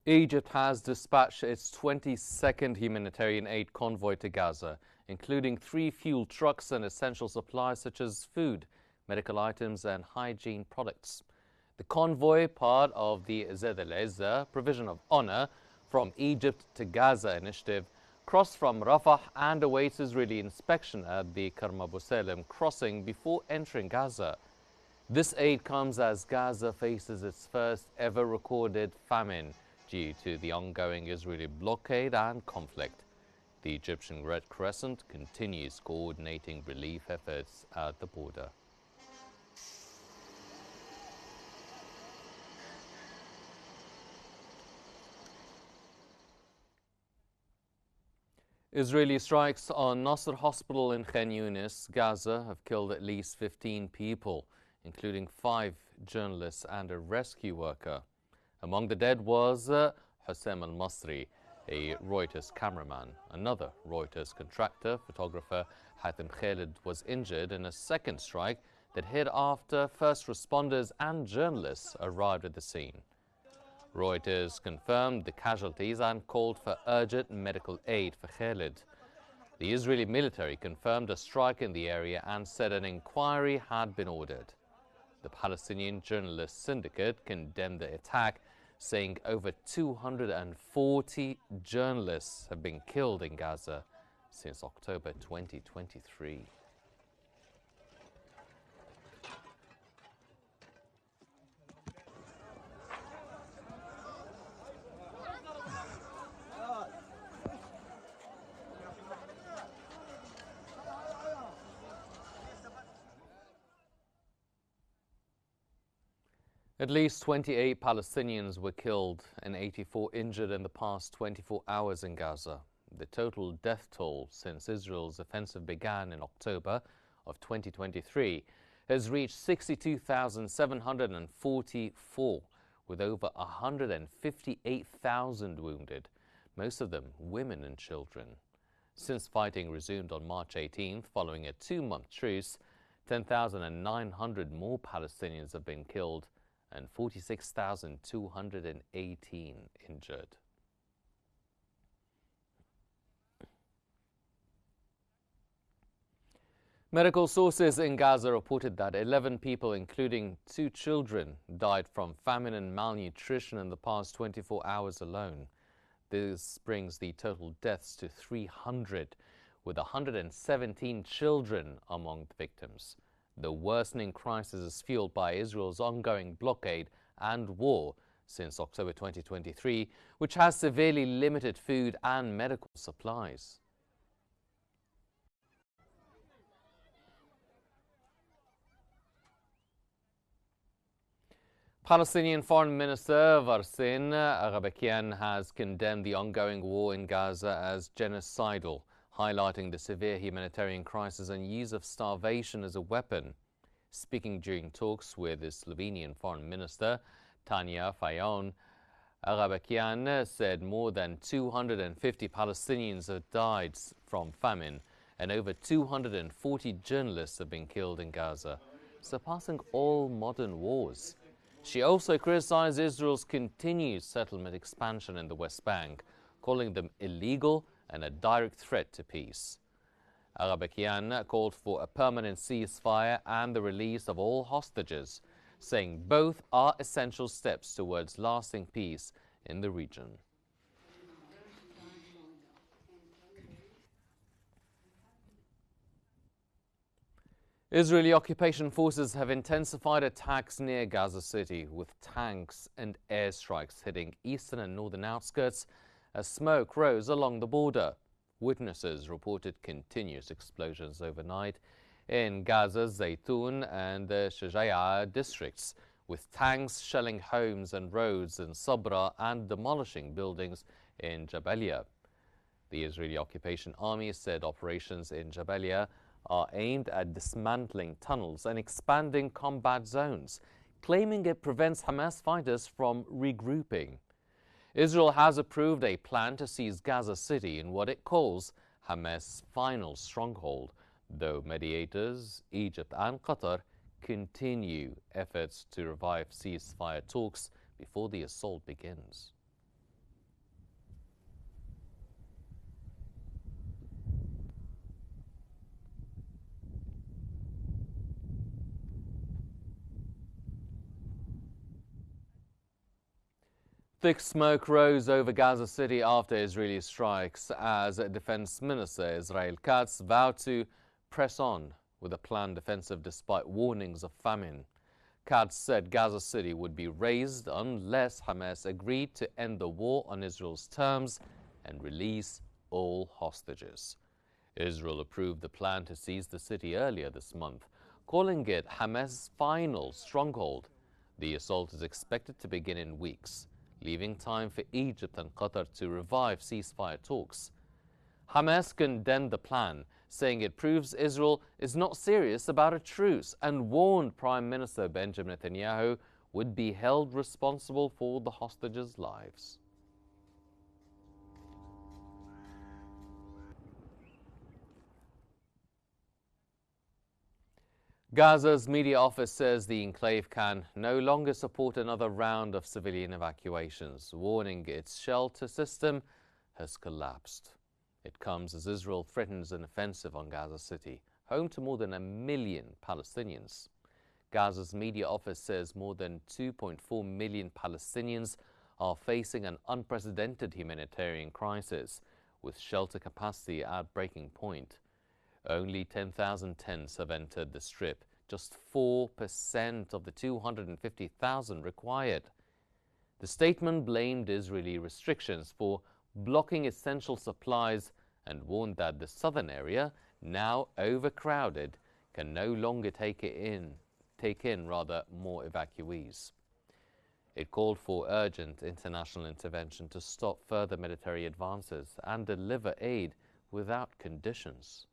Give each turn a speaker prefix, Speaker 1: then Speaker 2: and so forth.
Speaker 1: Egypt has dispatched its 22nd humanitarian aid convoy to Gaza, including 3 fuel trucks and essential supplies such as food, medical items and hygiene products. The convoy, part of the Zed al-Izza Provision of Honor from Egypt to Gaza initiative, crossed from Rafah and awaits Israeli inspection at the Karm Abu Salem crossing before entering Gaza. This aid comes as Gaza faces its first ever recorded famine due to the ongoing Israeli blockade and conflict. The Egyptian Red Crescent continues coordinating relief efforts at the border. Israeli strikes on Nasser Hospital in Qnews, Gaza, have killed at least 15 people, including 5 journalists and a rescue worker. Among the dead was Hussein al-Masri, a Reuters cameraman. Another Reuters contractor, photographer Hatem Khalid, was injured in a second strike that hit after first responders and journalists arrived at the scene. Reuters confirmed the casualties and called for urgent medical aid for Khalid. The Israeli military confirmed a strike in the area and said an inquiry had been ordered. The Palestinian Journalists Syndicate condemned the attack, saying over 240 journalists have been killed in Gaza since October 2023. At least 28 Palestinians were killed and 84 injured in the past 24 hours in Gaza. The total death toll since Israel's offensive began in October of 2023 has reached 62,744, with over 158,000 wounded, most of them women and children. Since fighting resumed on March 18th, following a 2-month truce, 10,900 more Palestinians have been killed and 46,218 injured. Medical sources in Gaza reported that 11 people, including 2 children, died from famine and malnutrition in the past 24 hours alone. This brings the total deaths to 300, with 117 children among the victims. The worsening crisis is fueled by Israel's ongoing blockade and war since October 2023, which has severely limited food and medical supplies. Palestinian Foreign Minister Varsin Aghabakian has condemned the ongoing war in Gaza as genocidal, highlighting the severe humanitarian crisis and use of starvation as a weapon. Speaking during talks with the Slovenian Foreign Minister Tanja Fajon, Aghabakian said more than 250 Palestinians have died from famine and over 240 journalists have been killed in Gaza, surpassing all modern wars. She also criticized Israel's continued settlement expansion in the West Bank, calling them illegal and a direct threat to peace. Aghabakian called for a permanent ceasefire and the release of all hostages, saying both are essential steps towards lasting peace in the region. Israeli occupation forces have intensified attacks near Gaza City, with tanks and airstrikes hitting eastern and northern outskirts as smoke rose along the border. Witnesses reported continuous explosions overnight in Gaza's Zaytun and the Shajaya districts, with tanks shelling homes and roads in Sabra and demolishing buildings in Jabalia. The Israeli occupation army said operations in Jabalia are aimed at dismantling tunnels and expanding combat zones, claiming it prevents Hamas fighters from regrouping. Israel has approved a plan to seize Gaza City in what it calls Hamas' final stronghold, though mediators, Egypt and Qatar, continue efforts to revive ceasefire talks before the assault begins. Thick smoke rose over Gaza City after Israeli strikes as Defense Minister Israel Katz vowed to press on with a planned offensive despite warnings of famine. Katz said Gaza City would be razed unless Hamas agreed to end the war on Israel's terms and release all hostages. Israel approved the plan to seize the city earlier this month, calling it Hamas' final stronghold. The assault is expected to begin in weeks, leaving time for Egypt and Qatar to revive ceasefire talks. Hamas condemned the plan, saying it proves Israel is not serious about a truce and warned Prime Minister Benjamin Netanyahu would be held responsible for the hostages' lives. Gaza's media office says the enclave can no longer support another round of civilian evacuations, warning its shelter system has collapsed. It comes as Israel threatens an offensive on Gaza City, home to more than 1 million Palestinians. Gaza's media office says more than 2.4 million Palestinians are facing an unprecedented humanitarian crisis, with shelter capacity at breaking point. Only 10,000 tents have entered the Strip, just 4% of the 250,000 required. The statement blamed Israeli restrictions for blocking essential supplies and warned that the southern area, now overcrowded, can no longer take in more evacuees. It called for urgent international intervention to stop further military advances and deliver aid without conditions.